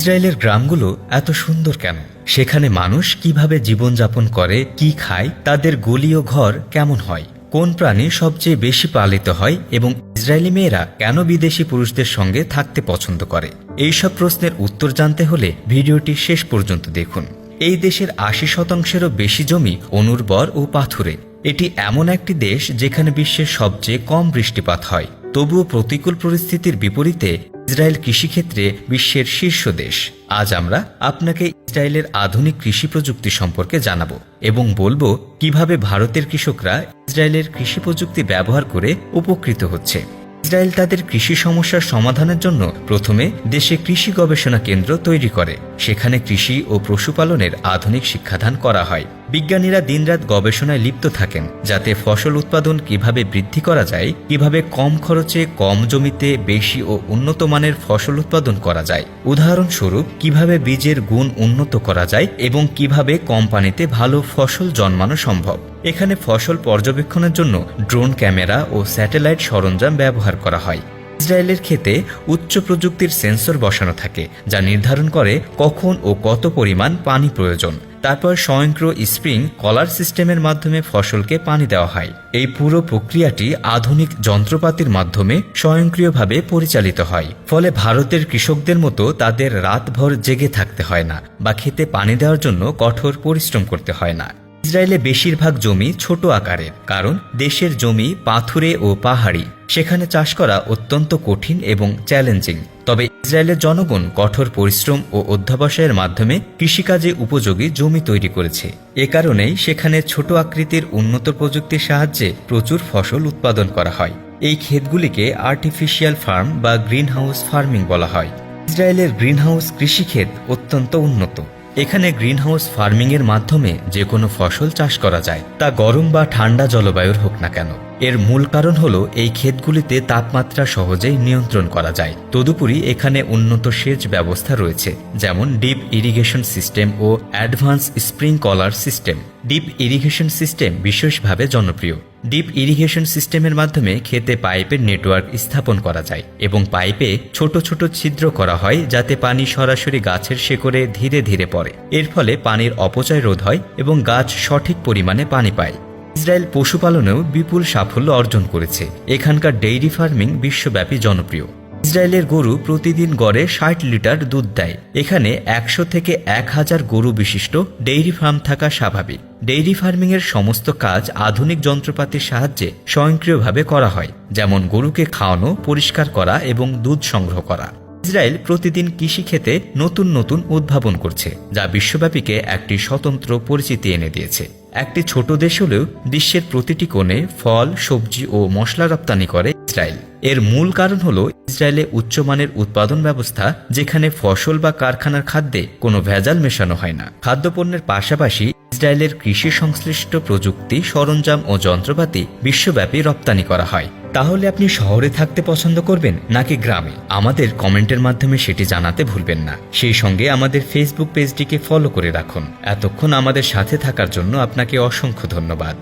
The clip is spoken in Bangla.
ইসরায়েলের গ্রামগুলো এত সুন্দর কেন? সেখানে মানুষ কিভাবে জীবনযাপন করে, কি খায়, তাদের গলি ও ঘর কেমন হয়, কোন প্রাণী সবচেয়ে বেশি পালিত হয় এবং ইসরায়েলি মেয়েরা কেন বিদেশি পুরুষদের সঙ্গে থাকতে পছন্দ করে, এইসব প্রশ্নের উত্তর জানতে হলে ভিডিওটি শেষ পর্যন্ত দেখুন। এই দেশের ৮০%-এরও বেশি জমি অনুর্বর ও পাথুরে। এটি এমন একটি দেশ যেখানে বিশ্বের সবচেয়ে কম বৃষ্টিপাত হয়। তবুও প্রতিকূল পরিস্থিতির বিপরীতে ইসরায়েল কৃষিক্ষেত্রে বিশ্বের শীর্ষ দেশ। আজ আমরা আপনাকে ইসরায়েলের আধুনিক কৃষি প্রযুক্তি সম্পর্কে জানাবো এবং বলবো কিভাবে ভারতের কৃষকরা ইসরায়েলের কৃষি প্রযুক্তি ব্যবহার করে উপকৃত হচ্ছে। ইসরায়েল তাদের কৃষি সমস্যার সমাধানের জন্য প্রথমে দেশে কৃষি গবেষণা কেন্দ্র তৈরি করে। সেখানে কৃষি ও পশুপালনের আধুনিক শিক্ষাদান করা হয়। বিজ্ঞানীরা দিনরাত গবেষণায় লিপ্ত থাকেন যাতে ফসল উৎপাদন কিভাবে বৃদ্ধি করা যায়, কিভাবে কম খরচে কম জমিতে বেশি ও উন্নত মানের ফসল উৎপাদন করা যায়। উদাহরণস্বরূপ কিভাবে বীজের গুণ উন্নত করা যায় এবং কিভাবে কম পানিতে ভালো ফসল জন্মানো সম্ভব। এখানে ফসল পর্যবেক্ষণের জন্য ড্রোন ক্যামেরা ও স্যাটেলাইট সরঞ্জাম ব্যবহার করা হয়। ইসরায়েলের ক্ষেতে উচ্চ প্রযুক্তির সেন্সর বসানো থাকে যা নির্ধারণ করে কখন ও কত পরিমাণ পানি প্রয়োজন। তারপর স্বয়ংক্রিয় স্প্রিং কলার সিস্টেমের মাধ্যমে ফসলকে পানি দেওয়া হয়। এই পুরো প্রক্রিয়াটি আধুনিক যন্ত্রপাতির মাধ্যমে স্বয়ংক্রিয়ভাবে পরিচালিত হয়। ফলে ভারতের কৃষকদের মতো তাদের রাতভর জেগে থাকতে হয় না বা খেতে পানি দেওয়ার জন্য কঠোর পরিশ্রম করতে হয় না। ইসরায়েলে বেশিরভাগ জমি ছোট আকারের, কারণ দেশের জমি পাথুরে ও পাহাড়ি। সেখানে চাষ করা অত্যন্ত কঠিন এবং চ্যালেঞ্জিং। তবে ইসরায়েলের জনগণ কঠোর পরিশ্রম ও অধ্যবসায়ের মাধ্যমে কৃষিকাজে উপযোগী জমি তৈরি করেছে। এ কারণেই সেখানে ছোট আকৃতির উন্নত প্রযুক্তির সাহায্যে প্রচুর ফসল উৎপাদন করা হয়। এই ক্ষেতগুলিকে আর্টিফিশিয়াল ফার্ম বা গ্রিনহাউস ফার্মিং বলা হয়। ইসরায়েলের গ্রিনহাউস কৃষিক্ষেত অত্যন্ত উন্নত। এখানে গ্রিনহাউস ফার্মিংয়ের মাধ্যমে যে কোনো ফসল চাষ করা যায়, তা গরম বা ঠান্ডা জলবায়ুর হোক না কেন। এর মূল কারণ হলো এই ক্ষেতগুলিতে তাপমাত্রা সহজেই নিয়ন্ত্রণ করা যায়। তদুপরি এখানে উন্নত সেচ ব্যবস্থা রয়েছে, যেমন ডিপ ইরিগেশন সিস্টেম ও advance sprinkler system. Drip irrigation system বিশেষভাবে জনপ্রিয়। ডিপ ইরিগেশন সিস্টেমের মাধ্যমে ক্ষেতে পাইপের নেটওয়ার্ক স্থাপন করা যায় এবং পাইপে ছোট ছোট ছিদ্র করা হয় যাতে পানি সরাসরি গাছের শেকড়ে ধীরে ধীরে পড়ে। এর ফলে পানির অপচয় রোধ হয় এবং গাছ সঠিক পরিমাণে পানি পায়। ইসরায়েল পশুপালনেও বিপুল সাফল্য অর্জন করেছে। এখানকার ডেইরি ফার্মিং বিশ্বব্যাপী জনপ্রিয়। ইসরায়েলের গরু প্রতিদিন গড়ে ৬০ লিটার দুধ দেয়। এখানে ১০০ থেকে ১০০০ গরু বিশিষ্ট ডেইরি ফার্ম থাকা স্বাভাবিক। ডেইরি ফার্মিংয়ের সমস্ত কাজ আধুনিক যন্ত্রপাতির সাহায্যে স্বয়ংক্রিয়ভাবে করা হয়, যেমন গরুকে খাওয়ানো, পরিষ্কার করা এবং দুধ সংগ্রহ করা। ইসরায়েল প্রতিদিন কৃষিক্ষেত্রে নতুন নতুন উদ্ভাবন করছে, যা বিশ্বব্যাপীকে একটি স্বতন্ত্র পরিচিতি এনে দিয়েছে। একটি ছোট দেশ হলেও বিশ্বের প্রতিটি কোণে ফল, সবজি ও মশলা রপ্তানি করে ইসরায়েল। এর মূল কারণ হলো ইসরায়েলে উচ্চমানের উৎপাদন ব্যবস্থা, যেখানে ফসল বা কারখানার খাদ্যে কোনো ভেজাল মেশানো হয় না। খাদ্যপণ্যের পাশাপাশি ইসরায়েলের কৃষি সংশ্লিষ্ট প্রযুক্তি, সরঞ্জাম ও যন্ত্রপাতি বিশ্বব্যাপী রপ্তানি করা হয়। তাহলে আপনি শহরে থাকতে পছন্দ করবেন নাকি গ্রামে? আমাদের কমেন্টের মাধ্যমে সেটি জানাতে ভুলবেন না। সেই সঙ্গে আমাদের ফেসবুক পেজটিকে ফলো করে রাখুন। এতক্ষণ আমাদের সাথে থাকার জন্য আপনাকে অসংখ্য ধন্যবাদ।